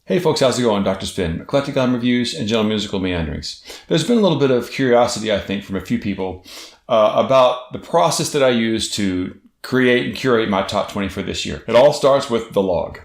Hey folks, how's it going? Dr. Spin, eclectic album reviews and general musical meanderings. There's been a little bit of curiosity, I think, from a few people about the process that I use to create and curate my top 20 for this year. It all starts with the log.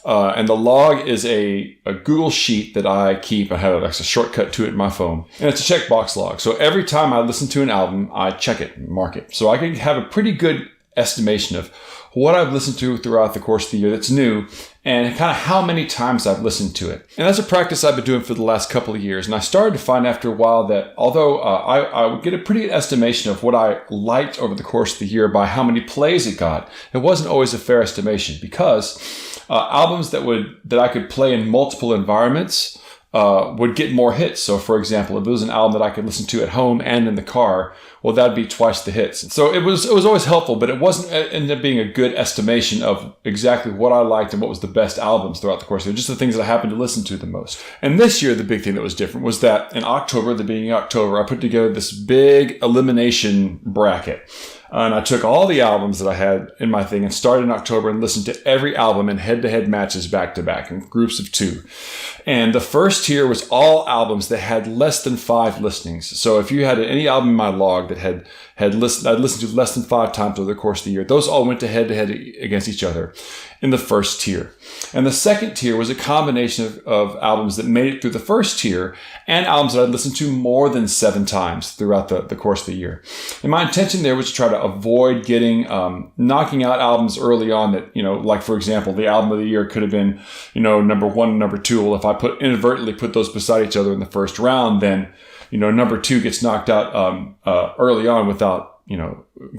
And the log is a Google sheet that I keep. I have a shortcut to it in my phone. And it's a checkbox log. So every time I listen to an album, I check it and mark it. So I can have a pretty good estimation of what I've listened to throughout the course of the year that's new and kind of how many times I've listened to it. And that's a practice I've been doing for the last couple of years. And I started to find after a while that although I would get a pretty good estimation of what I liked over the course of the year by how many plays it got, it wasn't always a fair estimation because albums that I could play in multiple environments would get more hits. So for example, if it was an album that I could listen to at home and in the car, well, that'd be twice the hits. So it was always helpful, but it wasn't ended up being a good estimation of exactly what I liked and what was the best albums throughout the course of the year, just the things that I happened to listen to the most. And this year, the big thing that was different was that in October, the beginning of October, I put together this big elimination bracket. And I took all the albums that I had in my thing and started in October and listened to every album in head-to-head matches back-to-back in groups of 2. And the first tier was all albums that had less than 5 listenings. So if you had any album in my log that I'd listened to less than 5 times over the course of the year, those all went to head-to-head against each other in the first tier. And the second tier was a combination of albums that made it through the first tier and albums that I'd listened to more than 7 times throughout the course of the year. And my intention there was to try to avoid getting, knocking out albums early on that, like for example, the album of the year could have been, number 1 and number 2. Well, if I inadvertently put those beside each other in the first round, then, number 2 gets knocked out early on without,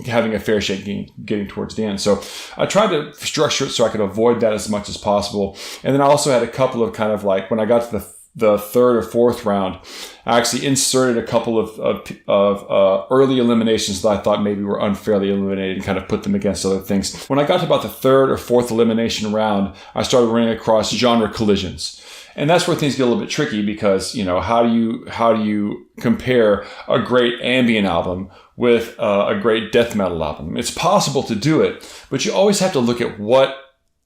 having a fair shake getting towards the end. So I tried to structure it so I could avoid that as much as possible. And then I also had a couple of kind of like, when I got to the third or fourth round, I actually inserted a couple of early eliminations that I thought maybe were unfairly eliminated and kind of put them against other things. When I got to about the third or fourth elimination round, I started running across genre collisions. And that's where things get a little bit tricky because, how do you compare a great ambient album with a great death metal album? It's possible to do it, but you always have to look at what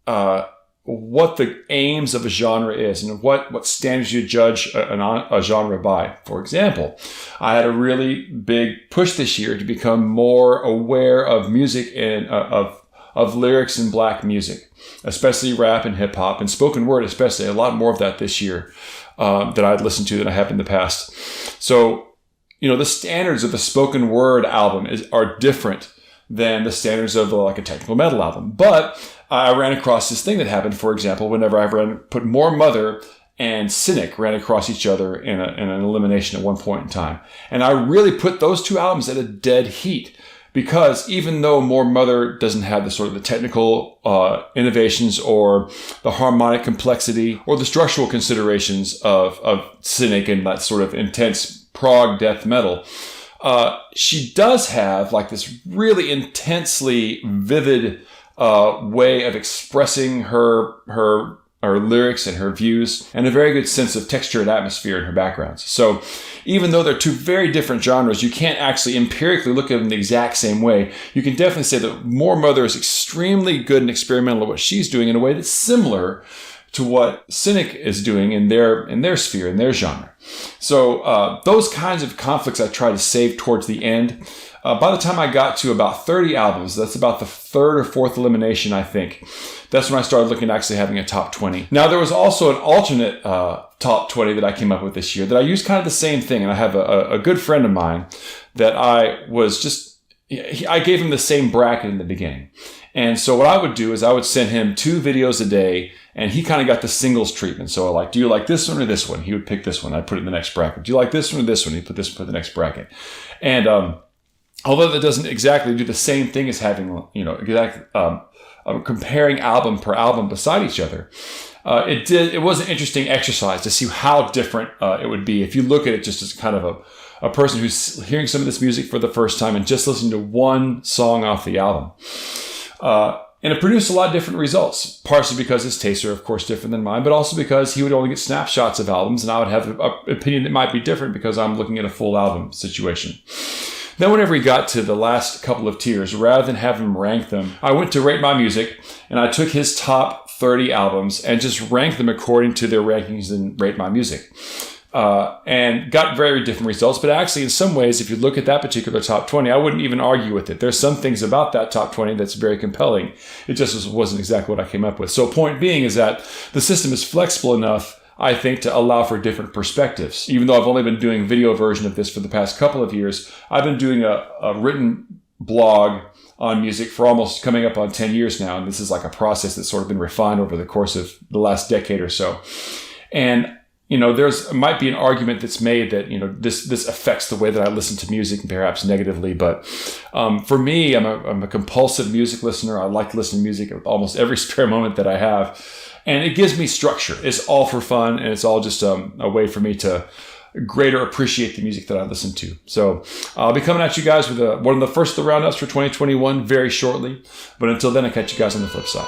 the aims of a genre is and what standards you judge a genre by. For example, I had a really big push this year to become more aware of music and of lyrics in black music, especially rap and hip hop and spoken word, especially a lot more of that this year that I'd listened to than I have in the past. So, the standards of the spoken word album are different than the standards of like a technical metal album. But I ran across this thing that happened, for example, whenever I put More Mother and Cynic ran across each other in an elimination at one point in time. And I really put those 2 albums at a dead heat. Because even though More Mother doesn't have the sort of the technical innovations or the harmonic complexity or the structural considerations of Cynic and that sort of intense prog death metal, she does have like this really intensely vivid way of expressing her lyrics and her views, and a very good sense of texture and atmosphere in her backgrounds. So even though they're 2 very different genres, you can't actually empirically look at them the exact same way. You can definitely say that More Mother is extremely good and experimental at what she's doing in a way that's similar to what Cynic is doing in their sphere, in their genre. So those kinds of conflicts I try to save towards the end. By the time I got to about 30 albums, that's about the 3rd or 4th elimination, I think. That's when I started looking at actually having a top 20. Now, there was also an alternate top 20 that I came up with this year that I used kind of the same thing. And I have a good friend of mine that I gave him the same bracket in the beginning. And so what I would do is I would send him 2 videos a day, and he kind of got the singles treatment. So like, do you like this one or this one? He would pick this one. I'd put it in the next bracket. Do you like this one or this one? He'd put this one in the next bracket. And although that doesn't exactly do the same thing as having, comparing album per album beside each other, it was an interesting exercise to see how different it would be if you look at it just as kind of a person who's hearing some of this music for the first time and just listening to one song off the album. And it produced a lot of different results, partially because his tastes are, of course, different than mine, but also because he would only get snapshots of albums, and I would have an opinion that might be different because I'm looking at a full album situation. Then whenever he got to the last couple of tiers, rather than have him rank them, I went to Rate My Music, and I took his top 30 albums and just rank them according to their rankings and Rate My Music. And got very different results. But actually, in some ways, if you look at that particular top 20, I wouldn't even argue with it. There's some things about that top 20 that's very compelling. It just wasn't exactly what I came up with. So point being is that the system is flexible enough, I think, to allow for different perspectives. Even though I've only been doing video version of this for the past couple of years, I've been doing a written blog on music for almost coming up on 10 years now. And this is like a process that's sort of been refined over the course of the last decade or so. And there's might be an argument that's made that, this affects the way that I listen to music, perhaps negatively. But for me, I'm a compulsive music listener. I like to listen to music at almost every spare moment that I have. And it gives me structure. It's all for fun. And it's all just a way for me to greater appreciate the music that I listen to. So I'll be coming at you guys with one of the first of the roundups for 2021 very shortly. But until then, I'll catch you guys on the flip side.